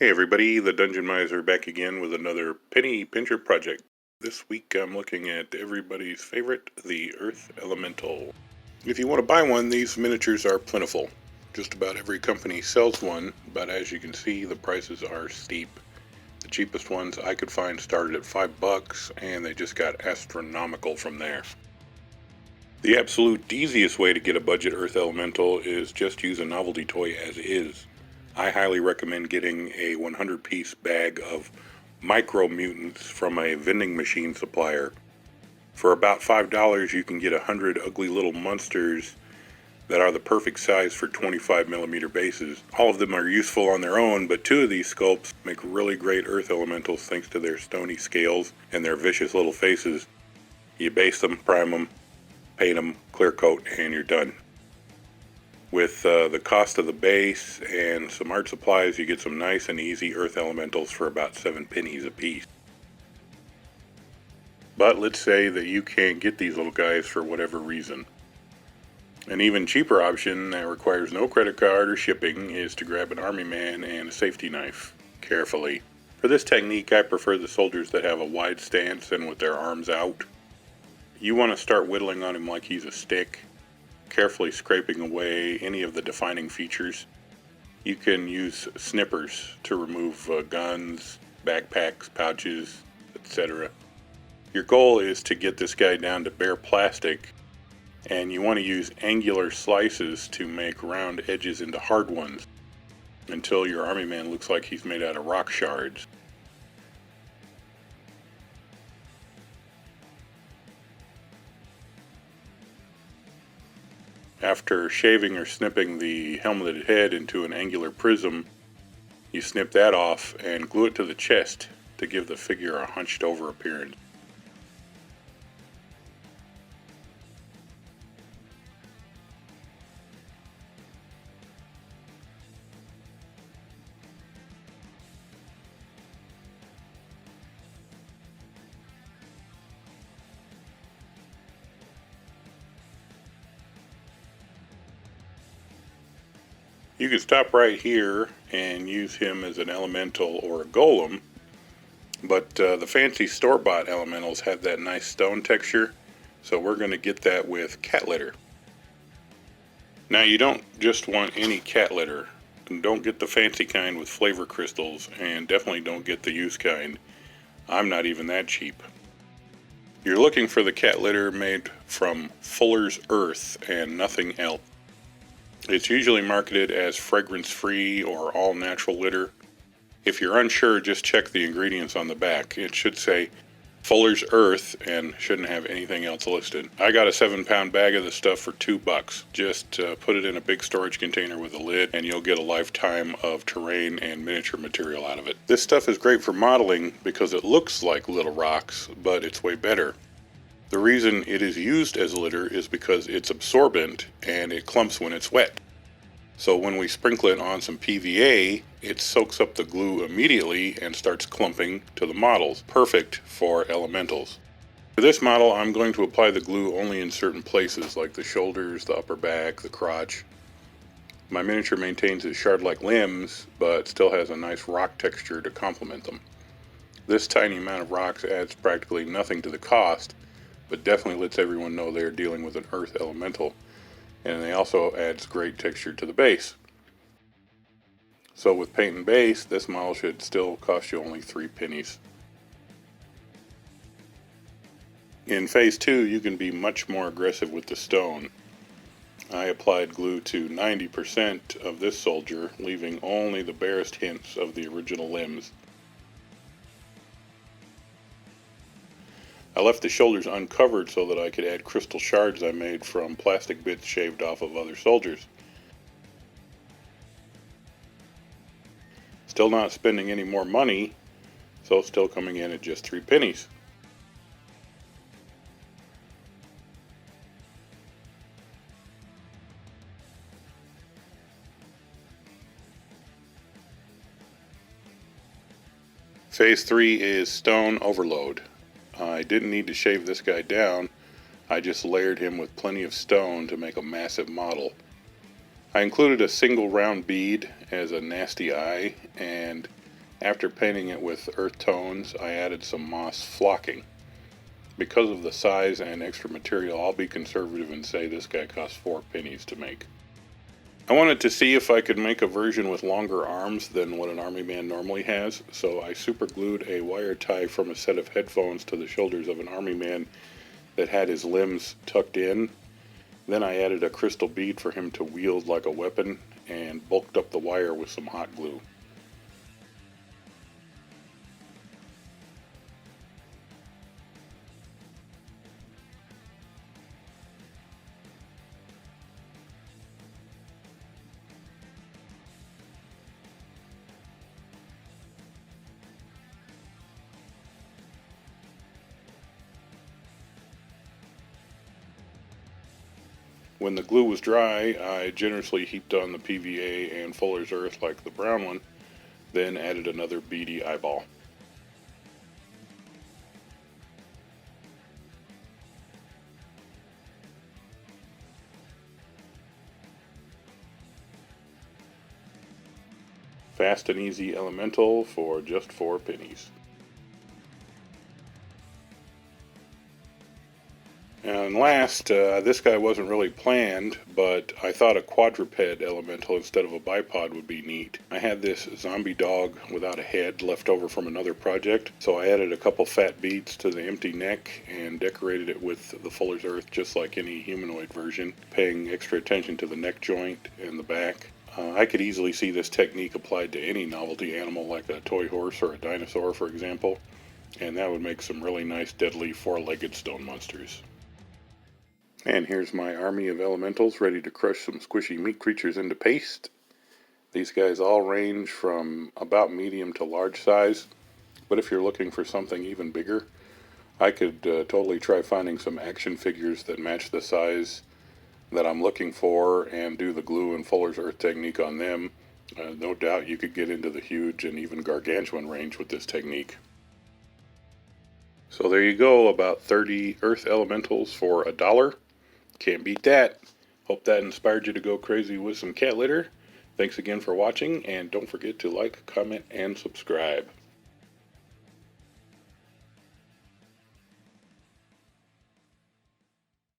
Hey everybody, the Dungeon Miser back again with another penny pincher project. This week I'm looking at everybody's favorite, the Earth Elemental. If you want to buy one, these miniatures are plentiful. Just about every company sells one, but as you can see, the prices are steep. The cheapest ones I could find started at $5, and they just got astronomical from there. The absolute easiest way to get a budget Earth Elemental is just use a novelty toy as is. I highly recommend getting a 100-piece bag of micro mutants from a vending machine supplier. For about $5 you can get 100 ugly little monsters that are the perfect size for 25mm bases. All of them are useful on their own, but two of these sculpts make really great Earth Elementals thanks to their stony scales and their vicious little faces. You base them, prime them, paint them, clear coat, and you're done. With the cost of the base and some art supplies, you get some nice and easy Earth Elementals for about 7 pennies a piece. But let's say that you can't get these little guys for whatever reason. An even cheaper option that requires no credit card or shipping is to grab an army man and a safety knife, carefully. For this technique, I prefer the soldiers that have a wide stance and with their arms out. You want to start whittling on him like he's a stick, carefully scraping away any of the defining features. You can use snippers to remove guns, backpacks, pouches, etc. Your goal is to get this guy down to bare plastic, and you want to use angular slices to make round edges into hard ones until your army man looks like he's made out of rock shards. After shaving or snipping the helmeted head into an angular prism, you snip that off and glue it to the chest to give the figure a hunched over appearance. You can stop right here and use him as an elemental or a golem, but the fancy store-bought elementals have that nice stone texture, so we're going to get that with cat litter. Now you don't just want any cat litter. Don't get the fancy kind with flavor crystals, and definitely don't get the used kind. I'm not even that cheap. You're looking for the cat litter made from Fuller's Earth and nothing else. It's usually marketed as fragrance-free or all-natural litter. If you're unsure, just check the ingredients on the back. It should say Fuller's Earth and shouldn't have anything else listed. I got a 7-pound bag of the stuff for $2. Just put it in a big storage container with a lid and you'll get a lifetime of terrain and miniature material out of it. This stuff is great for modeling because it looks like little rocks, but it's way better. The reason it is used as litter is because it's absorbent and it clumps when it's wet. So when we sprinkle it on some PVA, it soaks up the glue immediately and starts clumping to the models. Perfect for elementals. For this model, I'm going to apply the glue only in certain places like the shoulders, the upper back, the crotch. My miniature maintains his shard-like limbs, but still has a nice rock texture to complement them. This tiny amount of rocks adds practically nothing to the cost, but definitely lets everyone know they're dealing with an Earth Elemental, and it also adds great texture to the base. So with paint and base, this model should still cost you only 3 pennies. In phase 2, you can be much more aggressive with the stone. I applied glue to 90% of this soldier, leaving only the barest hints of the original limbs. I left the shoulders uncovered so that I could add crystal shards I made from plastic bits shaved off of other soldiers. Still not spending any more money, so still coming in at just 3 pennies. Phase 3 is stone overload. I didn't need to shave this guy down. I just layered him with plenty of stone to make a massive model. I included a single round bead as a nasty eye, and After painting it with earth tones, I added some moss flocking. Because of the size and extra material, I'll be conservative and say this guy cost 4 pennies to make. I wanted to see if I could make a version with longer arms than what an army man normally has, so I super glued a wire tie from a set of headphones to the shoulders of an army man that had his limbs tucked in. Then I added a crystal bead for him to wield like a weapon and bulked up the wire with some hot glue. When the glue was dry, I generously heaped on the PVA and Fuller's Earth like the brown one, then added another beady eyeball. Fast and easy elemental for just 4 pennies. And last, this guy wasn't really planned, but I thought a quadruped elemental instead of a bipod would be neat. I had this zombie dog without a head left over from another project, so I added a couple fat beads to the empty neck and decorated it with the Fuller's Earth just like any humanoid version, paying extra attention to the neck joint and the back. I could easily see this technique applied to any novelty animal like a toy horse or a dinosaur, for example, and that would make some really nice deadly 4-legged stone monsters. And here's my army of elementals ready to crush some squishy meat creatures into paste. These guys all range from about medium to large size, but if you're looking for something even bigger, I could totally try finding some action figures that match the size that I'm looking for and do the glue and Fuller's Earth technique on them. No doubt you could get into the huge and even gargantuan range with this technique. So there you go, about 30 Earth elementals for $1. Can't beat that. Hope that inspired you to go crazy with some cat litter. Thanks again for watching, and don't forget to like, comment, and subscribe.